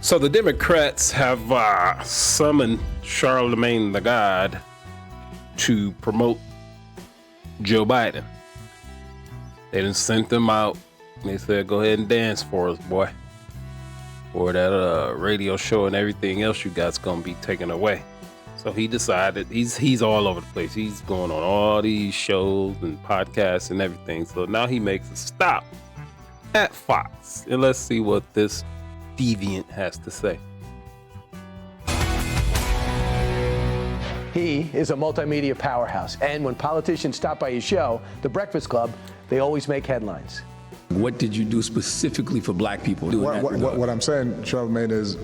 So the Democrats have summoned Charlamagne the God to promote Joe Biden. They done sent them out. They said, go ahead and dance for us, boy. Or that radio show and everything else you got's gonna be taken away. So he decided, he's all over the place. He's going on all these shows and podcasts and everything. So now he makes a stop at Fox. And let's see what this deviant has to say. He is a multimedia powerhouse. And when politicians stop by his show, The Breakfast Club, they always make headlines. What did you do specifically for black people? What I'm saying, Charlamagne, is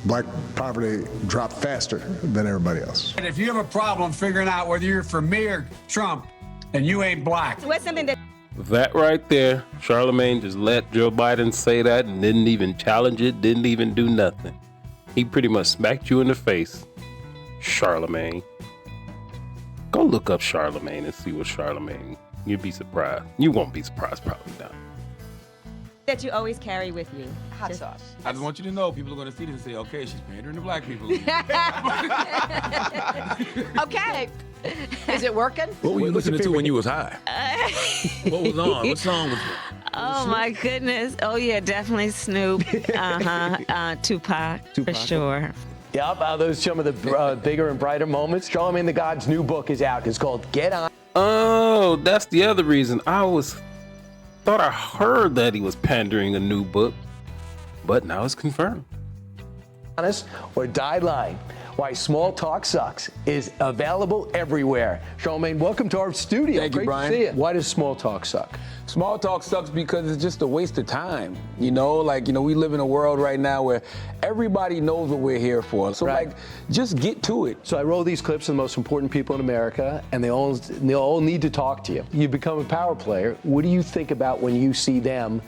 black poverty dropped faster than everybody else. And if you have a problem figuring out whether you're for me or Trump, and you ain't black. What's something that right there, Charlamagne just let Joe Biden say that and didn't even challenge it, didn't even do nothing. He pretty much smacked you in the face, Charlamagne. Go look up Charlamagne and see what Charlamagne. You'd be surprised. You won't be surprised, probably not. that you always carry with you? Hot sauce. I just want you to know, people are going to see this and say, okay, she's pandering to black people. Okay. Is it working? What were you listening to when you was high? What was on? What song was it? Oh, my goodness. Oh, yeah, definitely Snoop. Tupac, for sure. Yep, those are some of the bigger and brighter moments. Charlamagne the God's new book is out. It's called Get On. Oh, that's the other reason. Thought I heard that he was pandering a new book, but now it's confirmed. Honest or Die Lying. Why Small Talk Sucks is available everywhere. Charlamagne, welcome to our studio. Thank you, Brian. Great to see you. Why does small talk suck? Small talk sucks because it's just a waste of time. We live in a world right now where everybody knows what we're here for. So, just get to it. So I roll these clips of the most important people in America, and they all need to talk to you. You become a power player. What do you think about when you see them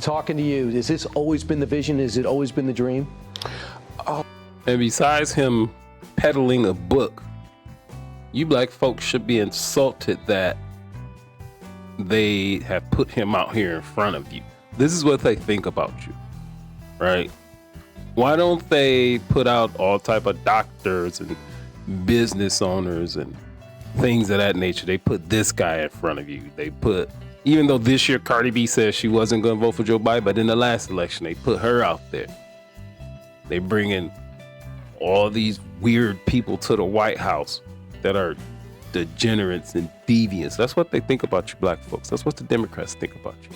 talking to you? Has this always been the vision? Has it always been the dream? And besides him peddling a book, you black folks should be insulted that they have put him out here in front of you. This is what they think about you, right? Why don't they put out all type of doctors and business owners and things of that nature? They put this guy in front of you. Even though this year Cardi B says she wasn't going to vote for Joe Biden, but in the last election, they put her out there. They bring in all these weird people to the White House that are degenerates and deviants. That's what they think about you black folks. That's what the Democrats think about you.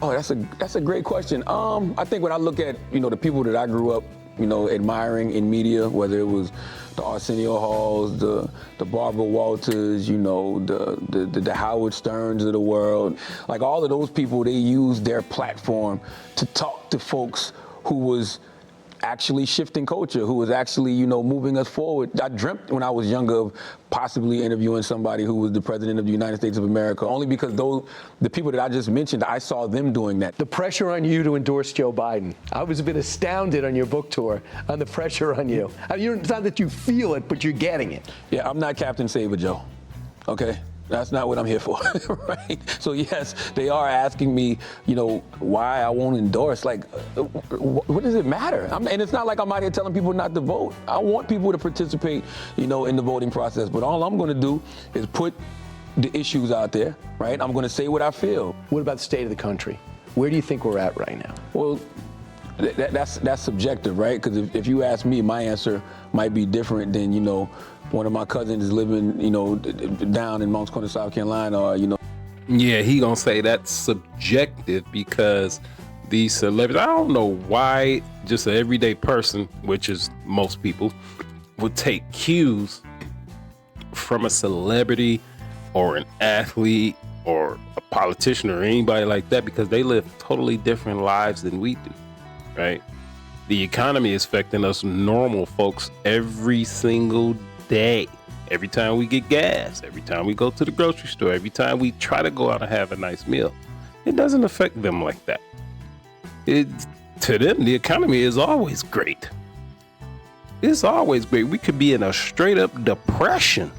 Oh, that's a great question. I think when I look at, the people that I grew up, admiring in media, whether it was the Arsenio Halls, the Barbara Walters, the Howard Sterns of the world, like all of those people, they used their platform to talk to folks who was actually shifting culture, who was actually, moving us forward. I dreamt when I was younger of possibly interviewing somebody who was the president of the United States of America, only because the people that I just mentioned, I saw them doing that. The pressure on you to endorse Joe Biden. I was a bit astounded on your book tour on the pressure on you. It's not that you feel it, but you're getting it. Yeah, I'm not Captain Save-A Joe, okay? That's not what I'm here for, right? So yes, they are asking me, why I won't endorse. Like, what does it matter? And it's not like I'm out here telling people not to vote. I want people to participate, in the voting process. But all I'm going to do is put the issues out there, right? I'm going to say what I feel. What about the state of the country? Where do you think we're at right now? Well, that's subjective, right? Because if you ask me, my answer might be different than, one of my cousins is living, down in Moncks Corner, South Carolina, or, Yeah, he gonna say that's subjective because these celebrities, I don't know why just an everyday person, which is most people, would take cues from a celebrity or an athlete or a politician or anybody like that, because they live totally different lives than we do, right? The economy is affecting us normal folks every single day. Every time we get gas, every time we go to the grocery store, every time we try to go out and have a nice meal, it doesn't affect them like that. To them, the economy is always great. It's always great. We could be in a straight up depression,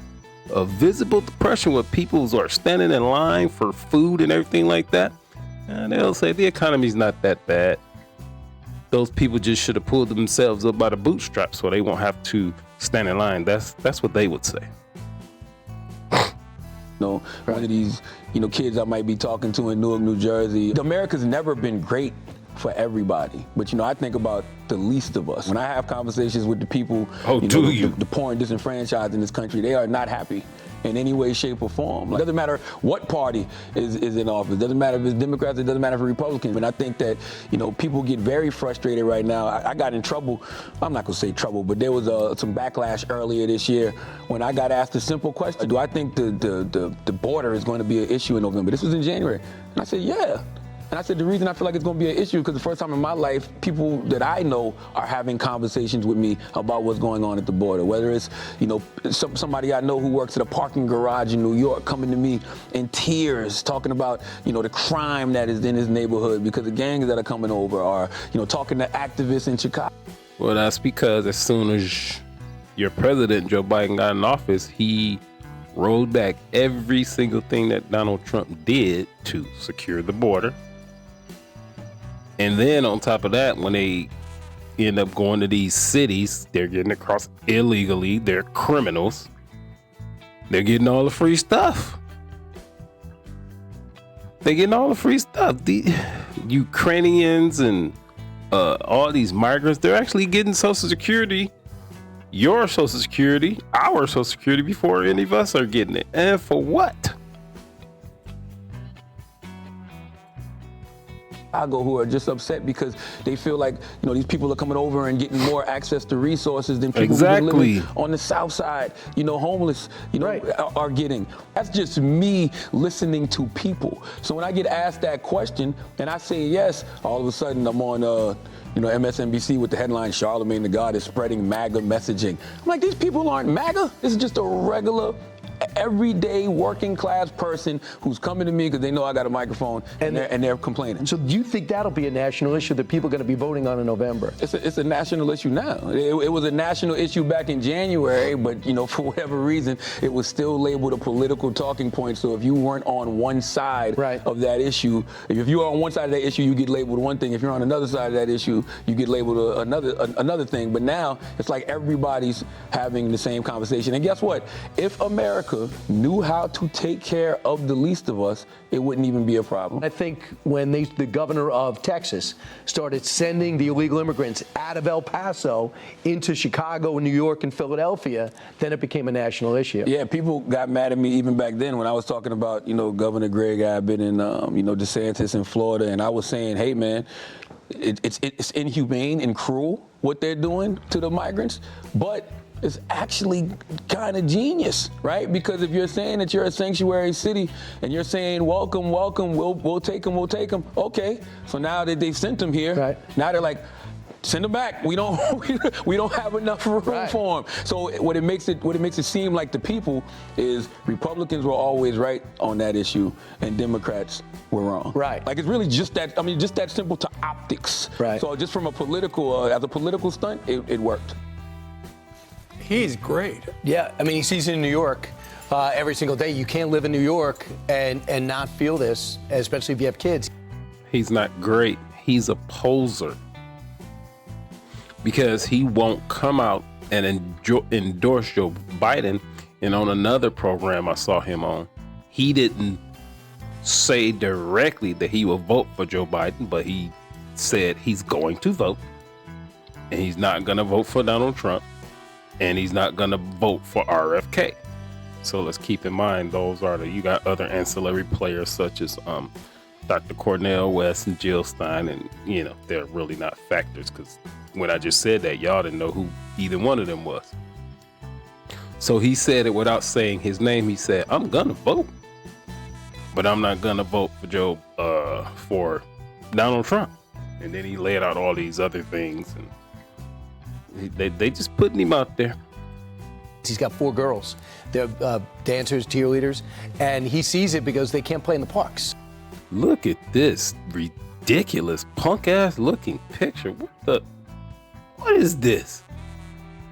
a visible depression where people are standing in line for food and everything like that. And they'll say the economy's not that bad. those people just should have pulled themselves up by the bootstraps so they won't have to stand in line. That's what they would say. One of these, kids I might be talking to in Newark, New Jersey. America's never been great for everybody, but I think about the least of us. When I have conversations with the people, the poor and disenfranchised in this country, they are not happy in any way, shape, or form. It doesn't matter what party is in office. It doesn't matter if it's Democrats. It doesn't matter if it's Republicans. And I think that, people get very frustrated right now. I got in trouble. I'm not going to say trouble, but there was some backlash earlier this year when I got asked a simple question. Do I think the border is going to be an issue in November? This was in January. And I said, yeah. And I said, the reason I feel like it's going to be an issue because the first time in my life, people that I know are having conversations with me about what's going on at the border. Whether it's, somebody I know who works at a parking garage in New York coming to me in tears talking about, the crime that is in his neighborhood because the gangs that are coming over are, talking to activists in Chicago. Well, that's because as soon as your president, Joe Biden, got in office, he rolled back every single thing that Donald Trump did to secure the border. And then on top of that, when they end up going to these cities, they're getting across illegally. They're criminals. They're getting all the free stuff. They're getting all the free stuff. The Ukrainians and all these migrants, they're actually getting Social Security, your Social Security, our Social Security before any of us are getting it. And for what? Chicago who are just upset because they feel like these people are coming over and getting more access to resources than people who are living on the south side, homeless, are getting. That's just me listening to people. So when I get asked that question and I say yes, all of a sudden I'm on MSNBC with the headline, Charlamagne the God is spreading MAGA messaging. I'm like, these people aren't MAGA. This is just a regular everyday working class person who's coming to me because they know I got a microphone and they're complaining. So do you think that'll be a national issue that people are going to be voting on in November? It's a national issue now. It was a national issue back in January, but for whatever reason, it was still labeled a political talking point. So if you weren't on one side of that issue, if you are on one side of that issue, you get labeled one thing. If you're on another side of that issue, you get labeled another thing. But now it's like everybody's having the same conversation. And guess what? If America knew how to take care of the least of us, it wouldn't even be a problem. I think when the governor of Texas started sending the illegal immigrants out of El Paso into Chicago, New York, and Philadelphia, then it became a national issue. Yeah, people got mad at me even back then when I was talking about, Governor Greg Abbott and, DeSantis in Florida, and I was saying, hey, man, it's inhumane and cruel what they're doing to the migrants, but it's actually kind of genius, right? Because if you're saying that you're a sanctuary city and you're saying, welcome, we'll take them. Okay, so now that they've sent them here, now they're like, send them back. We don't have enough room for them. So what it makes it seem like the people is Republicans were always right on that issue and Democrats were wrong. Right. Like it's really just that simple to optics. Right. So just from a political stunt, it worked. He's great. Yeah, he sees it in New York every single day. You can't live in New York and not feel this, especially if you have kids. He's not great. He's a poser. Because he won't come out and endorse Joe Biden. And on another program I saw him on, he didn't say directly that he will vote for Joe Biden, but he said he's going to vote. And he's not going to vote for Donald Trump. And he's not going to vote for RFK. So let's keep in mind, you got other ancillary players such as Dr. Cornel West and Jill Stein. And, they're really not factors because when I just said that, y'all didn't know who either one of them was. So he said it without saying his name. He said, I'm going to vote, but I'm not going to vote for Donald Trump. And then he laid out all these other things and they just putting him out there. He's got 4 girls. They're dancers, cheerleaders, and he sees it because they can't play in the parks. Look at this ridiculous punk-ass looking picture. What is this?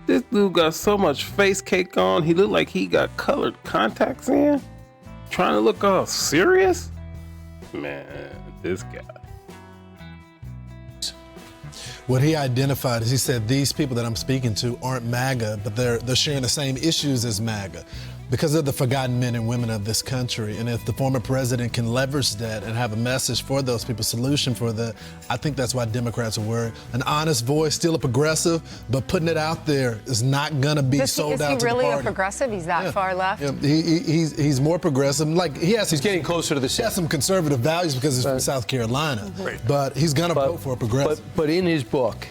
This dude got so much face cake on. He looked like he got colored contacts in. Trying to look all serious? Man, this guy. What he identified is he said these people that I'm speaking to aren't MAGA, but they're sharing the same issues as MAGA because they're the forgotten men and women of this country. And if the former president can leverage that and have a message for those people, solution for that, I think that's why Democrats are worried. An honest voice, still a progressive, but putting it out there is not going to be sold out to the party. Is he really a progressive? He's that far left? Yeah, he's more progressive. Like he's getting closer to the center. He has some conservative values because he's from South Carolina. Right. But he's going to vote for a progressive. But in his book,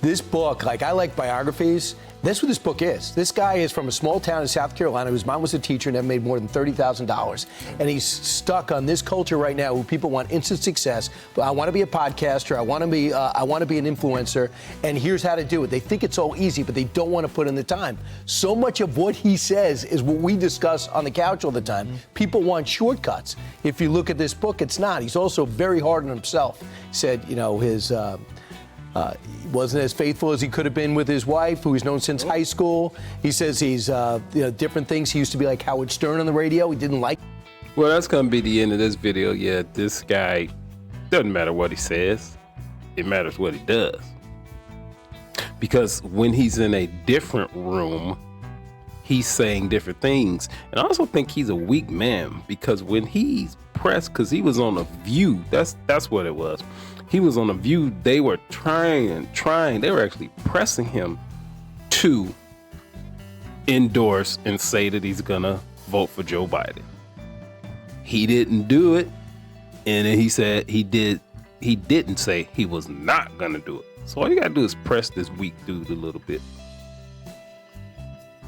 like I like biographies. That's what this book is. This guy is from a small town in South Carolina whose mom was a teacher and never made more than $30,000. And he's stuck on this culture right now where people want instant success. But I want to be a podcaster. I want to be an influencer. And here's how to do it. They think it's so easy, but they don't want to put in the time. So much of what he says is what we discuss on the couch all the time. People want shortcuts. If you look at this book, it's not. He's also very hard on himself. He said, his... he wasn't as faithful as he could have been with his wife, who he's known since high school. He says he's, different things. He used to be like Howard Stern on the radio. He didn't like. Well, that's going to be the end of this video. Yeah, this guy, doesn't matter what he says. It matters what he does. Because when he's in a different room, he's saying different things. And I also think he's a weak man because when he's pressed, because he was on The View, that's what it was. He was on The View. They were trying. They were actually pressing him to endorse and say that he's gonna vote for Joe Biden. He didn't do it, and then he said he did. He didn't say he was not gonna do it. So all you gotta do is press this weak dude a little bit.